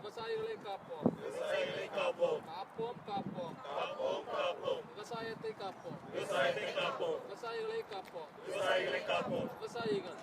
விவசாயிகளை காப்போம். விவசாயிகளை காப்போம். காப்போம் காப்போம். காப்போம் காப்போம். விவசாயத்தை காப்போம். விவசாயத்தை காப்போம். விவசாயிகளை காப்போம். விவசாயிகளை காப்போம். விவசாயிகள்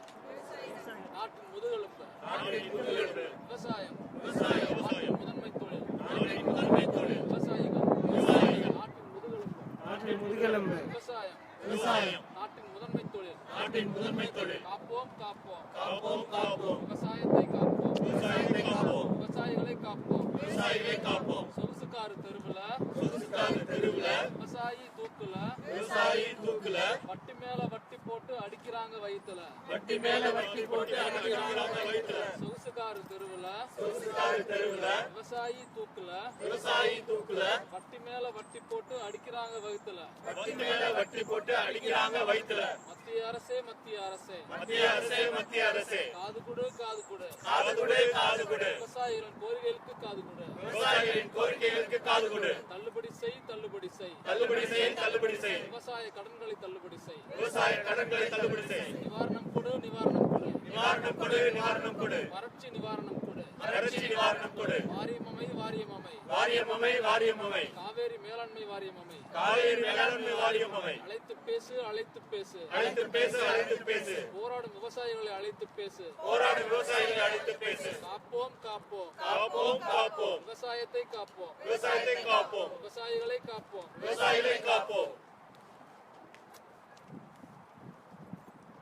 நாட்டின் முதுகெலும்பு. நாட்டின் முதுகெலும்பு. விவசாயம் விவசாயம். நாட்டின் முதன்மை தொழில். நாட்டின் முதன்மை தொழில். விவசாயிகள் விவசாயிகள். நாட்டின் முதுகெலும்பு. நாட்டின் முதுகெலும்பு. விவசாயம் விவசாயம். நாட்டின் முதன்மை தொழில். நாட்டின் முதன்மை தொழில். காப்போம் காப்போம். காப்போம் காப்போம். விவசாயத்தை காப்போம். விவசாயத்தை காப்போம். விவசாயிகளை காப்போம். விவசாயிகளை காப்போம். சொகுசுக்காரு தெருவுல சொகுசுக்கார தெருவுல விவசாயி தூக்குல விவசாயி தூக்குல வட்டி மேல வட்டி போட்டு அடிக்கிறாங்க வயித்துல. வட்டி மேல வட்டி போட்டு அடிக்கிறாங்க வயித்துல. சொகுசுக்காரு தெருவுல சொகுசுக்கார தெருவுல விவசாயி தூக்குல விவசாயி தூக்குல வட்டி மேல வட்டி போட்டு அடிக்கிறாங்க வயித்துல. வட்டி மேல வட்டி போட்டு அடிக்கிறாங்க வயித்துல. மத்திய அரசே மத்திய அரசே மத்திய அரசே மத்திய அரசே காது கொடு காது கொடு. காது கொடு காது கொடு. விவசாயிகளின் கோரிக்கைகளுக்கு காது கொடு. விவசாயிகளின் கோரிக்கைகளுக்கு காது கொடு. தள்ளுபடி செய் தள்ளுபடி செய். தள்ளுபடி செய் தள்ளுபடி செய். விவசாய கடன்களை தள்ளுபடி செய். விவசாய கடன்களை தள்ளுபடி செய். நிவாரணம் கொடு நிவாரணம் கொடு. நிவாரணம் கொடு நிவாரணம் கொடு. வறட்சி நிவாரணம் கொடு. வறட்சி நிவாரணம் கொடு. வாரியமமை வாரியமமை. வாரியமமை வாரியமமை. காவேரி மேலாண்மை வாரியமமை. காவேரி மேலாண்மை வாரியமமை. அழைத்து பேசு அழைத்து பேசு. அழைத்து பேசு அழைத்து பேசு. போராடும் விவசாயிகளை அழைத்து பேசு. போராடும் விவசாயிகளை அழைத்து பேசு. காப்போம் காப்போம். காப்போம் காப்போம். விவசாயத்தை காப்போம். விவசாயத்தை காப்போம். விவசாயிகளை காப்போம். விவசாயிகளை காப்போம்.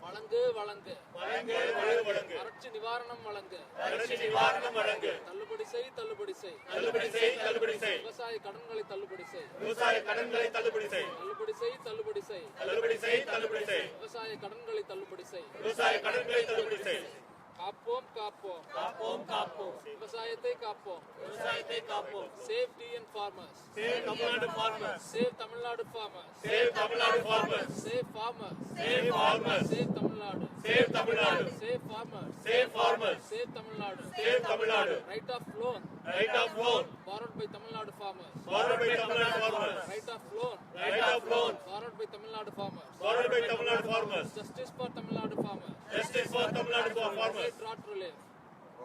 வழங்கு வழங்கு. வழங்கு வழங்கு வழங்கு. வறட்சி நிவாரணம் வழங்கு. வறட்சி நிவாரணம் வழங்கு. தள்ளுபடி செய் தள்ளுபடி செய். தள்ளுபடி செய் தள்ளுபடி செய். விவசாய கடன்களை தள்ளுபடி செய். விவசாய கடன்களை தள்ளுபடி செய். தள்ளுபடி செய் தள்ளுபடி செய். தள்ளுபடி செய் தள்ளுபடி செய். விவசாய கடன்களை தள்ளுபடி செய். விவசாய கடன்களை தள்ளுபடி செய். காப்போம் காப்போம். காப்போம் காப்போம். விவசாயத்தை காப்போம். விவசாயத்தை காப்போம். Save TN farmers. Save Tamil Nadu farmers. Save Tamil Nadu farmers. Save Tamil Nadu farmers. Save farmers. Save farmers. Save Tamil Nadu. Save Tamil Nadu. Save farmers. Save farmers. Save Tamil Nadu. Save Tamil Nadu. Write off loan. Write off loan. borrowed by Tamil Nadu farmers. Borrowed by Tamil Nadu farmers. Right of loan. Write off loan. Borrowed by Tamil Nadu farmers. Borrowed by Tamil Nadu farmers. Justice for Tamil Nadu farmers. Justice for Tamil Nadu farmers. Drought relief.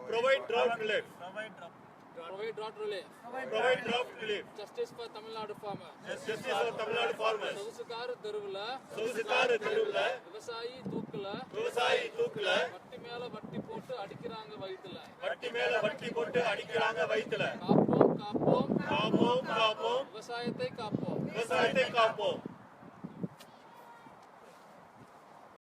Provide drought relief. Provide drought relief. Provide drought relief. Justice for Tamil Nadu farmers. Justice for Tamil Nadu farmers. சொகுசுக்காரு தெருவுல சொகுசுக்கார தெருவுல விவசாயி தூக்குல விவசாயி தூக்குல வட்டி மேல வட்டி போட்டு அடிக்கிறாங்க வயித்துல. வட்டி மேல வட்டி போட்டு அடிக்கிறாங்க வயித்துல. காப்போம் காப்போம். காப்போம் காப்போம். விவசாயத்தை காப்போம். விவசாயத்தை காப்போம்.